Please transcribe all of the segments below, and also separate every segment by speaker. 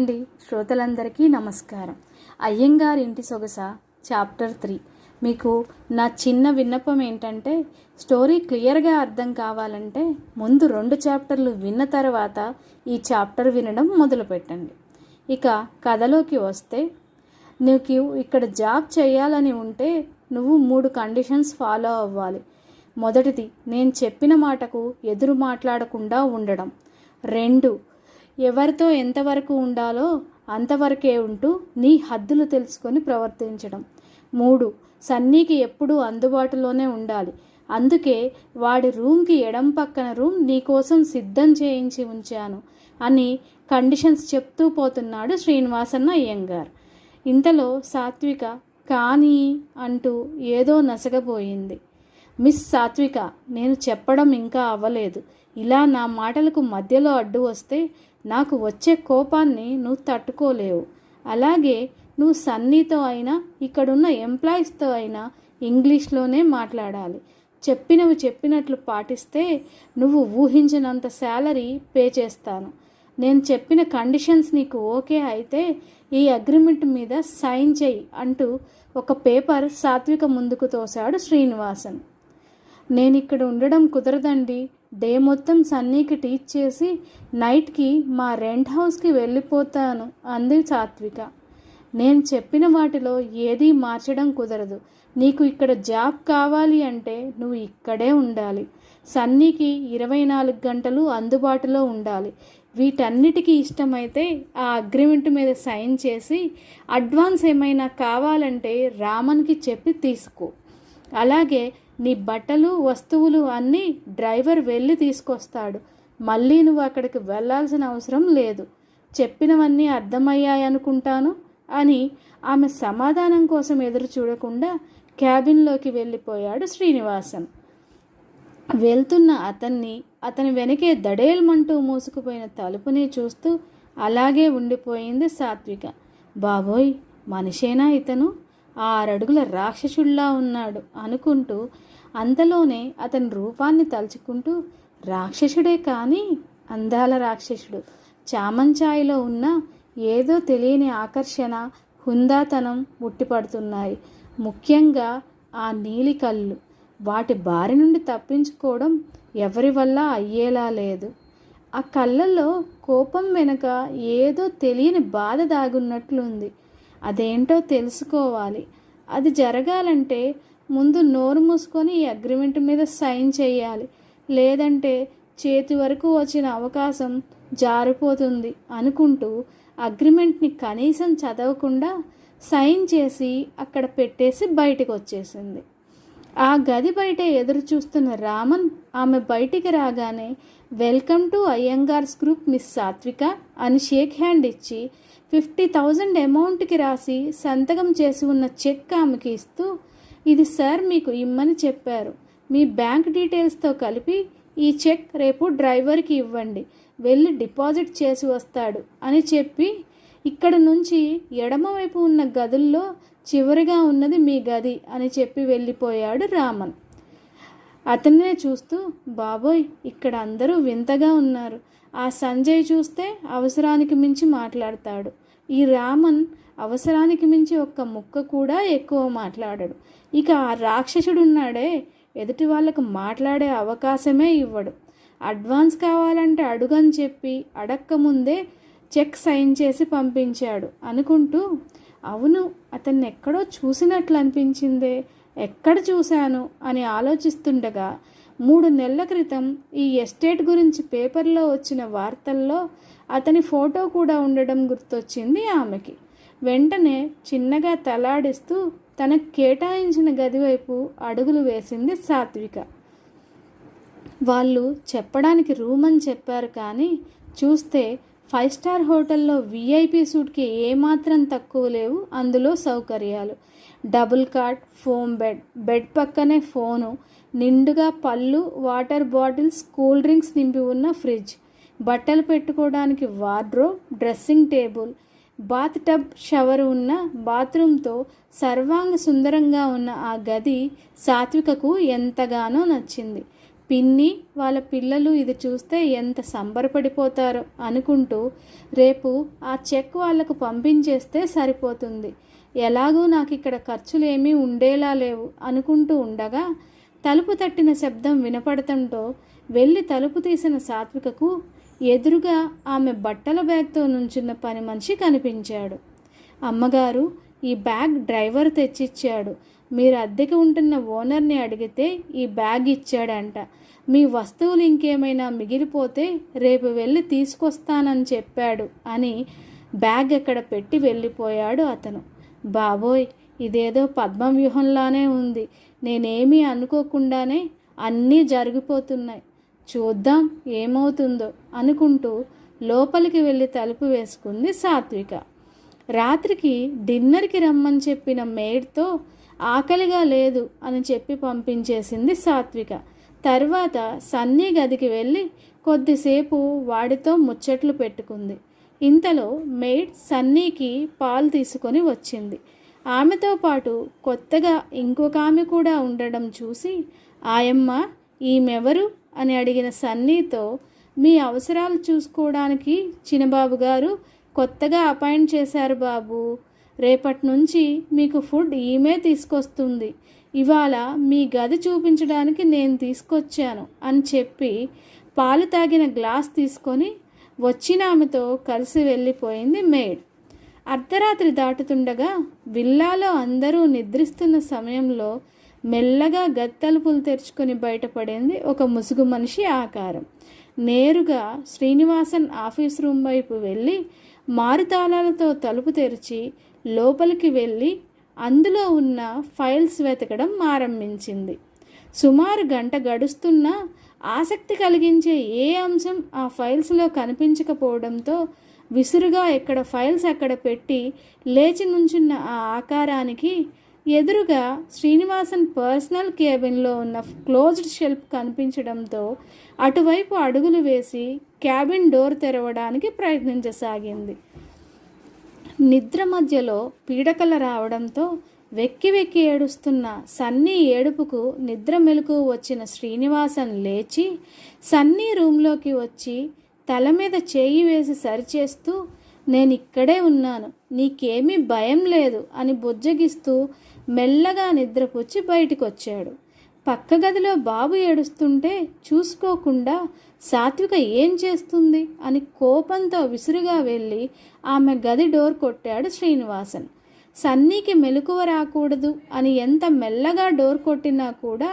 Speaker 1: అండి, శ్రోతలందరికీ నమస్కారం. అయ్యంగార్ ఇంటి సొగస చాప్టర్ 3. మీకు నా చిన్న విన్నపం ఏంటంటే, స్టోరీ క్లియర్గా అర్థం కావాలంటే ముందు 2 చాప్టర్లు విన్న తర్వాత ఈ చాప్టర్ వినడం మొదలుపెట్టండి. ఇక కథలోకి వస్తే, నీకు ఇక్కడ జాబ్ చేయాలని ఉంటే నువ్వు 3 కండిషన్స్ ఫాలో అవ్వాలి. మొదటిది, నేను చెప్పిన మాటకు ఎదురు మాట్లాడకుండా ఉండడం. 2, ఎవరితో ఎంతవరకు ఉండాలో అంతవరకే ఉంటూ నీ హద్దులు తెలుసుకొని ప్రవర్తించడం. 3, సన్నీకి ఎప్పుడూ అందుబాటులోనే ఉండాలి. అందుకే వాడి రూమ్కి ఎడం పక్కన రూమ్ నీకోసం సిద్ధం చేయించి ఉంచాను అని కండిషన్స్ చెప్తూ పోతున్నాడు శ్రీనివాసన్న అయ్యంగార్. ఇంతలో సాత్విక కానీ అంటూ ఏదో నసగబోయింది. మిస్ సాత్విక, నేను చెప్పడం ఇంకా అవ్వలేదు. ఇలా నా మాటలకు మధ్యలో అడ్డు వస్తే నాకు వచ్చే కోపాన్ని నువ్వు తట్టుకోలేవు. అలాగే నువ్వు సన్నీతో అయినా ఇక్కడున్న ఎంప్లాయీస్తో అయినా ఇంగ్లీష్లోనే మాట్లాడాలి. చెప్పినవి చెప్పినట్లు పాటిస్తే నువ్వు ఊహించినంత శాలరీ పే చేస్తాను. నేను చెప్పిన కండిషన్స్ నీకు ఓకే అయితే ఈ అగ్రిమెంట్ మీద సైన్ చెయ్యి అంటూ ఒక పేపర్ సాత్విక ముందుకు తోశాడు శ్రీనివాసన్. నేను ఇక్కడ ఉండడం కుదరదండి. డే మొత్తం సన్నీకి టీచ్ చేసి నైట్కి మా రెంట్ హౌస్కి వెళ్ళిపోతాను అంది సాత్విక. నేను చెప్పిన వాటిలో ఏదీ మార్చడం కుదరదు. నీకు ఇక్కడ జాబ్ కావాలి అంటే నువ్వు ఇక్కడే ఉండాలి. సన్నీకి 24 గంటలు అందుబాటులో ఉండాలి. వీటన్నిటికీ ఇష్టమైతే ఆ అగ్రిమెంట్ మీద సైన్ చేసి అడ్వాన్స్ ఏమైనా కావాలంటే రామన్కి చెప్పి తీసుకో. అలాగే నీ బట్టలు వస్తువులు అన్నీ డ్రైవర్ వెళ్ళి తీసుకొస్తాడు. మళ్ళీ నువ్వు అక్కడికి వెళ్ళాల్సిన అవసరం లేదు. చెప్పినవన్నీ అర్థమయ్యాయనుకుంటాను అని ఆమె సమాధానం కోసం ఎదురు చూడకుండా క్యాబిన్లోకి వెళ్ళిపోయాడు శ్రీనివాసన్. వెళ్తున్న అతని వెనకే దడేల్మంటూ మూసుకుపోయిన తలుపుని చూస్తూ అలాగే ఉండిపోయింది సాత్విక. బాబోయ్, మనిషేనా ఇతను? 6 అడుగుల రాక్షసుల్లా ఉన్నాడు అనుకుంటూ అంతలోనే అతని రూపాన్ని తలుచుకుంటూ, రాక్షసుడే కానీ అందాల రాక్షసుడు. చామంచాయిలో ఉన్న ఏదో తెలియని ఆకర్షణ, హుందాతనం ఉట్టిపడుతున్నాయి. ముఖ్యంగా ఆ నీలి కళ్ళు. వాటి బారి నుండి తప్పించుకోవడం ఎవరి వల్ల అయ్యేలా లేదు. ఆ కళ్ళల్లో కోపం వెనుక ఏదో తెలియని బాధ దాగున్నట్లుంది. అదేంటో తెలుసుకోవాలి. అది జరగాలంటే ముందు నోరు మూసుకొని ఈ అగ్రిమెంట్ మీద సైన్ చేయాలి. లేదంటే చేతి వరకు వచ్చిన అవకాశం జారిపోతుంది అనుకుంటూ అగ్రిమెంట్ని కనీసం చదవకుండా సైన్ చేసి అక్కడ పెట్టేసి బయటకు వచ్చేసింది. ఆ గది బయట ఎదురు చూస్తున్న రామన్ ఆమె బయటికి రాగానే, welcome to Iyengars group miss సాత్విక అని షేక్ హ్యాండ్ ఇచ్చి 50,000 అమౌంట్కి రాసి సంతకం చేసి ఉన్న చెక్ ఆమెకి ఇస్తూ, ఇది సార్ మీకు ఇమ్మని చెప్పారు. మీ బ్యాంక్ డీటెయిల్స్తో కలిపి ఈ చెక్ రేపు డ్రైవర్కి ఇవ్వండి, వెళ్ళి డిపాజిట్ చేసి వస్తాడు అని చెప్పి, ఇక్కడ నుంచి ఎడమవైపు ఉన్న గదుల్లో చివరిగా ఉన్నది మీ గది అని చెప్పి వెళ్ళిపోయాడు రామన్. అతన్నే చూస్తూ, బాబోయ్, ఇక్కడ అందరూ వింతగా ఉన్నారు. ఆ సంజయ్ చూస్తే అవసరానికి మించి మాట్లాడతాడు. ఈ రామన్ అవసరానికి మించి ఒక్క ముక్క కూడా ఎక్కువ మాట్లాడడు. ఇక ఆ రాక్షసుడున్నాడే, ఎదుటి వాళ్ళకు మాట్లాడే అవకాశమే ఇవ్వడు. అడ్వాన్స్ కావాలంటే అడుగని చెప్పి అడక్కముందే చెక్ సైన్ చేసి పంపించాడు అనుకుంటూ, అవును, అతన్ని ఎక్కడో చూసినట్లు అనిపించిందే, ఎక్కడ చూశాను అని ఆలోచిస్తుండగా 3 నెలల క్రితం ఈ ఎస్టేట్ గురించి పేపర్లో వచ్చిన వార్తల్లో అతని ఫోటో కూడా ఉండడం గుర్తొచ్చింది ఆమెకి. వెంటనే చిన్నగా తలాడిస్తూ తనకు కేటాయించిన గదివైపు అడుగులు వేసింది సాత్విక. వాళ్ళు చెప్పడానికి రూమ్ అని చెప్పారు, కానీ చూస్తే 5 స్టార్ హోటల్లో VIP సూట్కి ఏమాత్రం తక్కువ లేవు అందులో సౌకర్యాలు. డబుల్ కాట్, ఫోమ్ బెడ్ పక్కనే ఫోను, నిండుగా పళ్ళు, వాటర్ బాటిల్స్, కూల్ డ్రింక్స్ నింపి ఉన్న ఫ్రిడ్జ్, బట్టలు పెట్టుకోవడానికి wardrobe, dressing table, bath tub, shower ఉన్న బాత్రూంతో సర్వాంగ సుందరంగా ఉన్న ఆ గది సాత్వికకు ఎంతగానో నచ్చింది. పిన్ని వాళ్ళ పిల్లలు ఇది చూస్తే ఎంత సంబరపడిపోతారో అనుకుంటూ రేపు ఆ చెక్ వాళ్లకు పంపించేస్తే సరిపోతుంది, ఎలాగూ నాకు ఇక్కడ ఖర్చులేమీ ఉండేలా లేవు అనుకుంటూ ఉండగా తలుపు తట్టిన శబ్దం వినపడటంతో వెళ్ళి తలుపు తీసిన సాత్వికకు ఎదురుగా ఆమె బట్టల బ్యాగ్తో నుంచున్న పని మనిషి కనిపించాడు. అమ్మగారు, ఈ బ్యాగ్ డ్రైవర్ తెచ్చిచ్చాడు. మీరు అద్దెకి ఉంటున్న ఓనర్ని అడిగితే ఈ బ్యాగ్ ఇచ్చాడంట. మీ వస్తువులు ఇంకేమైనా మిగిలిపోతే రేపు వెళ్ళి తీసుకొస్తానని చెప్పాడు అని బ్యాగ్ ఎక్కడ పెట్టి వెళ్ళిపోయాడు అతను. బాబోయ్, ఇదేదో పద్మవ్యూహంలానే ఉంది. నేనేమీ అనుకోకుండానే అన్నీ జరిగిపోతున్నాయి. చూద్దాం ఏమవుతుందో అనుకుంటూ లోపలికి వెళ్ళి తలుపు వేసుకుంది సాత్విక. రాత్రికి డిన్నర్కి రమ్మని చెప్పిన మేడ్తో ఆకలిగా లేదు అని చెప్పి పంపించేసింది సాత్విక. తర్వాత సన్నీ గదికి వెళ్ళి కొద్దిసేపు వాడితో ముచ్చట్లు పెట్టుకుంది. ఇంతలో మేడ్ సన్నీకి పాలు తీసుకొని వచ్చింది. ఆమెతో పాటు కొత్తగా ఇంకొక ఆమె కూడా ఉండడం చూసి, ఆయమ్మ ఈమెవరు అని అడిగిన సన్నీతో, మీ అవసరాలు చూసుకోవడానికి చిన్నబాబు గారు కొత్తగా అపాయింట్ చేశారు బాబు. రేపటి నుంచి మీకు ఫుడ్ ఈమె తీసుకొస్తుంది. ఇవాళ మీ గది చూపించడానికి నేను తీసుకొచ్చాను అని చెప్పి పాలు తాగిన గ్లాస్ తీసుకొని వచ్చిన ఆమెతో కలిసి వెళ్ళిపోయింది మేడ్. అర్ధరాత్రి దాటుతుండగా విల్లాలో అందరూ నిద్రిస్తున్న సమయంలో మెల్లగా గది తలుపులు తెరుచుకొని బయటపడింది ఒక ముసుగు మనిషి ఆకారం. నేరుగా శ్రీనివాసన్ ఆఫీస్ రూమ్ వైపు వెళ్ళి మారుతాళాలతో తలుపు తెరిచి లోపలికి వెళ్ళి అందులో ఉన్న ఫైల్స్ వెతకడం ఆరంభించింది. సుమారు గంట గడుస్తున్నా ఆసక్తి కలిగించే ఏ అంశం ఆ ఫైల్స్లో కనిపించకపోవడంతో విసురుగా ఎక్కడ ఫైల్స్ అక్కడ పెట్టి లేచి నుంచున్న ఆ ఆకారానికి ఎదురుగా శ్రీనివాసన్ పర్సనల్ కేబిన్లో ఉన్న క్లోజ్డ్ షెల్ఫ్ కనిపించడంతో అటువైపు అడుగులు వేసి క్యాబిన్ డోర్ తెరవడానికి ప్రయత్నించసాగింది. నిద్ర మధ్యలో పీడకల రావడంతో వెక్కి వెక్కి ఏడుస్తున్న సన్నీ ఏడుపుకు నిద్ర మెలకు వచ్చిన శ్రీనివాసన్ లేచి సన్నీ రూంలోకి వచ్చి తల మీద చేయి వేసి సరిచేస్తూ, నేను ఇక్కడే ఉన్నాను, నీకేమీ భయం లేదు అని బుజ్జగిస్తూ మెల్లగా నిద్రపుచ్చి బయటికి వచ్చాడు. పక్క గదిలో బాబు ఏడుస్తుంటే చూసుకోకుండా సాత్విక ఏం చేస్తుంది అని కోపంతో విసురుగా వెళ్ళి ఆమె గది డోర్ కొట్టాడు శ్రీనివాసన్. సన్నీకి మెలకువ రాకూడదు అని ఎంత మెల్లగా డోర్ కొట్టినా కూడా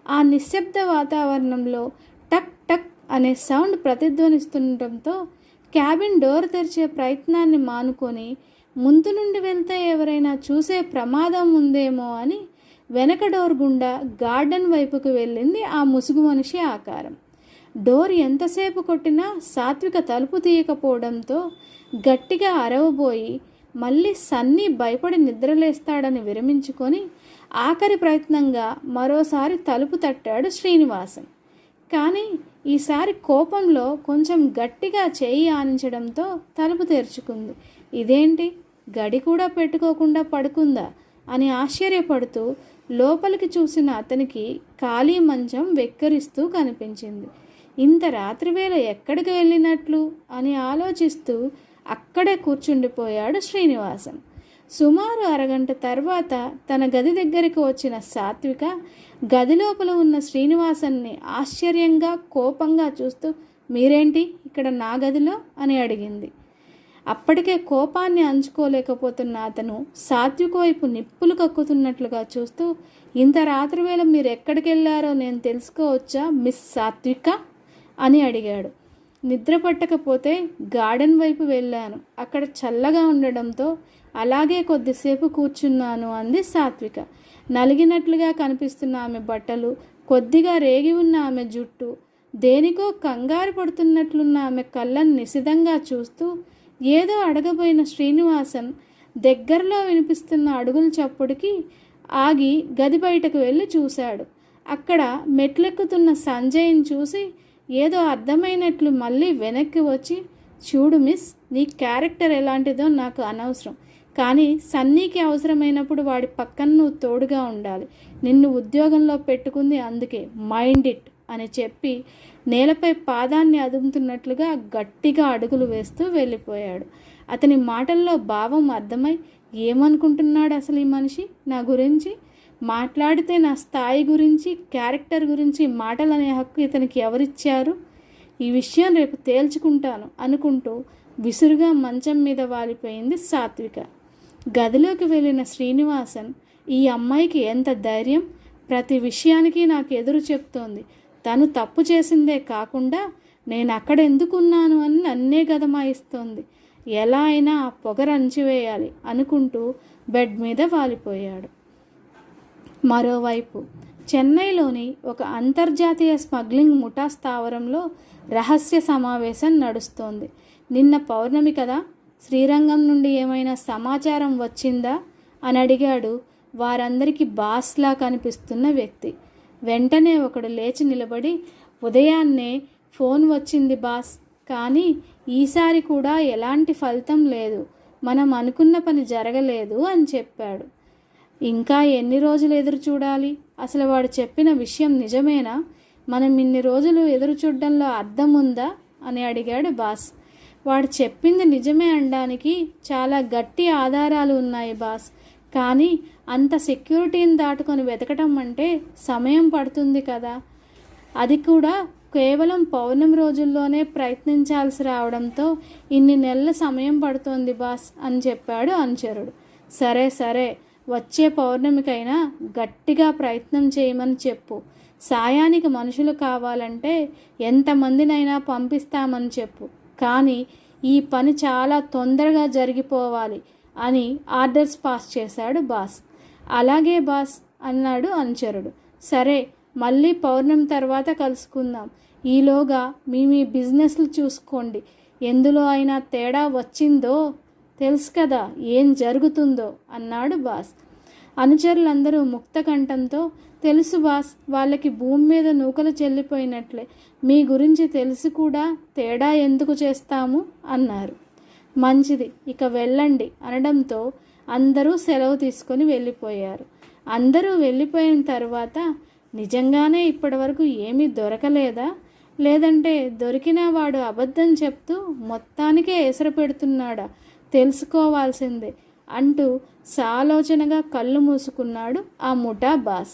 Speaker 1: ఆ నిశ్శబ్ద వాతావరణంలో టక్ టక్ అనే సౌండ్ ప్రతిధ్వనిస్తుండటంతో క్యాబిన్ డోర్ తెరిచే ప్రయత్నాన్ని మానుకొని ముందు నుండి వెళ్తే ఎవరైనా చూసే ప్రమాదం ఉందేమో అని వెనక డోర్ గుండా గార్డెన్ వైపుకు వెళ్ళింది ఆ ముసుగు మనిషి ఆకారం. డోర్ ఎంతసేపు కొట్టినా సాత్విక తలుపు తీయకపోవడంతో గట్టిగా అరవబోయి మళ్ళీ సన్నీ భయపడి నిద్రలేస్తాడని విరమించుకొని ఆఖరి ప్రయత్నంగా మరోసారి తలుపు తట్టాడు శ్రీనివాసన్. కానీ ఈసారి కోపంలో కొంచెం గట్టిగా చేయి ఆనించడంతో తలుపు తెరుచుకుంది. ఇదేంటి, గడి కూడా పెట్టుకోకుండా పడుకుందా అని ఆశ్చర్యపడుతూ లోపలికి చూసిన అతనికి ఖాళీ మంచం వెక్కిరిస్తూ కనిపించింది. ఇంత రాత్రివేళ ఎక్కడికి వెళ్ళినట్లు అని ఆలోచిస్తూ అక్కడే కూర్చుండిపోయాడు శ్రీనివాసన్. సుమారు అరగంట తర్వాత తన గది దగ్గరికి వచ్చిన సాత్విక గది లోపల ఉన్న శ్రీనివాసన్ని ఆశ్చర్యంగా కోపంగా చూస్తూ, మీరేంటి ఇక్కడ నా గదిలో అని అడిగింది. అప్పటికే కోపాన్ని అంచుకోలేకపోతున్న అతను సాత్విక వైపు నిప్పులు కక్కుతున్నట్లుగా చూస్తూ, ఇంత రాత్రివేళ మీరు ఎక్కడికి వెళ్ళారో నేను తెలుసుకోవచ్చా మిస్ సాత్విక అని అడిగాడు. నిద్ర పట్టకపోతే గార్డెన్ వైపు వెళ్ళాను, అక్కడ చల్లగా ఉండడంతో అలాగే కొద్దిసేపు కూర్చున్నాను అంది సాత్విక. నలిగినట్లుగా కనిపిస్తున్న ఆమె బట్టలు, కొద్దిగా రేగి ఉన్న ఆమె జుట్టు, దేనికో కంగారు పడుతున్నట్లున్న ఆమె కళ్ళను నిశితంగా చూస్తూ ఏదో అడగబోయిన శ్రీనివాసన్ దగ్గరలో వినిపిస్తున్న అడుగుల చప్పుడుకి ఆగి గది బయటకు వెళ్ళి చూశాడు. అక్కడ మెట్లెక్కుతున్న సంజయ్ని చూసి ఏదో అర్థమైనట్లు మళ్ళీ వెనక్కి వచ్చి, చూడు మిస్, నీ క్యారెక్టర్ ఎలాంటిదో నాకు అనవసరం, కానీ సన్నీకి అవసరమైనప్పుడు వాడి పక్కన నువ్వు తోడుగా ఉండాలి. నిన్ను ఉద్యోగంలో పెట్టుకుంది అందుకే, మైండ్ ఇట్ అని చెప్పి నేలపై పాదాన్ని అదుముతున్నట్లుగా గట్టిగా అడుగులు వేస్తూ వెళ్ళిపోయాడు. అతని మాటల్లో భావం అర్థమై, ఏమనుకుంటున్నాడు అసలు ఈ మనిషి నా గురించి? మాట్లాడితే నా స్థాయి గురించి, క్యారెక్టర్ గురించి మాటలనే హక్కు ఇతనికి ఎవరిచ్చారు? ఈ విషయం రేపు తేల్చుకుంటాను అనుకుంటూ విసురుగా మంచం మీద వాలిపోయింది సాత్విక. గదిలోకి వెళ్ళిన శ్రీనివాసన్, ఈ అమ్మాయికి ఎంత ధైర్యం! ప్రతి విషయానికి నాకు ఎదురు చెప్తోంది. తను తప్పు చేసిందే కాకుండా నేను అక్కడ ఎందుకున్నాను అని నన్నే గదమాయిస్తోంది. ఎలా అయినా ఆ పొగరు అణిచివేయాలి అనుకుంటూ బెడ్ మీద వాలిపోయాడు. మరోవైపు చెన్నైలోని ఒక అంతర్జాతీయ స్మగ్లింగ్ ముఠా స్థావరంలో రహస్య సమావేశం నడుస్తోంది. నిన్న పౌర్ణమి కదా, శ్రీరంగం నుండి ఏమైనా సమాచారం వచ్చిందా అని అడిగాడు వారందరికీ బాస్లా కనిపిస్తున్న వ్యక్తి. వెంటనే ఒకడు లేచి నిలబడి, ఉదయాన్నే ఫోన్ వచ్చింది బాస్, కానీ ఈసారి కూడా ఎలాంటి ఫలితం లేదు, మనం అనుకున్న పని జరగలేదు అని చెప్పాడు. ఇంకా ఎన్ని రోజులు ఎదురు చూడాలి? అసలు వాడు చెప్పిన విషయం నిజమేనా? మనం ఇన్ని రోజులు ఎదురు చూడడంలో అర్థం ఉందా అని అడిగాడు బాస్. వాడు చెప్పింది నిజమే అనడానికి చాలా గట్టి ఆధారాలు ఉన్నాయి బాస్, కానీ అంత సెక్యూరిటీని దాటుకొని వెతకటం అంటే సమయం పడుతుంది కదా, అది కూడా కేవలం పౌర్ణమి రోజుల్లోనే ప్రయత్నించాల్సి రావడంతో ఇన్ని నెలల సమయం పడుతోంది బాస్ అని చెప్పాడు అనుచరుడు. సరే సరే, వచ్చే పౌర్ణమికైనా గట్టిగా ప్రయత్నం చేయమని చెప్పు. సాయానికి మనుషులు కావాలంటే ఎంతమందినైనా పంపిస్తామని చెప్పు, కానీ ఈ పని చాలా తొందరగా జరిగిపోవాలి అని ఆర్డర్స్ పాస్ చేశాడు బాస్. అలాగే బాస్ అన్నాడు అనుచరుడు. సరే, మళ్ళీ పౌర్ణమి తర్వాత కలుసుకుందాం. ఈలోగా మీ బిజినెస్లు చూసుకోండి. ఎందులో అయినా తేడా వచ్చిందో తెలుసు కదా ఏం జరుగుతుందో అన్నాడు బాస్. అనుచరులందరూ ముక్త కంఠంతో, తెలుసు బాస్, వాళ్ళకి భూమి మీద నూకలు చెల్లిపోయినట్లే, మీ గురించి తెలిసి కూడా తేడా ఎందుకు చేస్తాము అన్నారు. మంచిది, ఇక వెళ్ళండి అనడంతో అందరూ సెలవు తీసుకొని వెళ్ళిపోయారు. అందరూ వెళ్ళిపోయిన తర్వాత, నిజంగానే ఇప్పటివరకు ఏమీ దొరకలేదా, లేదంటే దొరికిన వాడు అబద్ధం చెప్తూ మొత్తానికే ఎసరు పెడుతున్నాడా తెలుసుకోవాల్సిందే అంటూ సాలోచనగా కళ్ళు మూసుకున్నాడు ఆ ముఠా బాస్.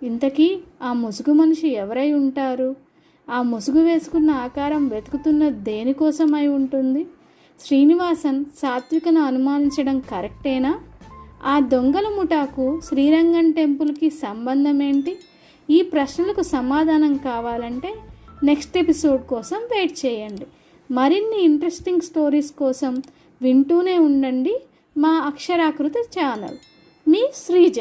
Speaker 1: ఇంతకీ ఆ ముసుగు మనిషి ఎవరై ఉంటారు? ఆ ముసుగు వేసుకున్న ఆకారం వెతుకుతున్న దేనికోసమై ఉంటుంది? శ్రీనివాసన్ సాత్వికను అనుమానించడం కరెక్టేనా? ఆ దొంగల ముఠాకు శ్రీరంగం టెంపుల్కి సంబంధం ఏంటి? ఈ ప్రశ్నలకు సమాధానం కావాలంటే నెక్స్ట్ ఎపిసోడ్ కోసం వెయిట్ చేయండి. మరిన్ని ఇంట్రెస్టింగ్ స్టోరీస్ కోసం వింటూనే ఉండండి మా అక్షరాకృతి ఛానల్. మీ శ్రీజ.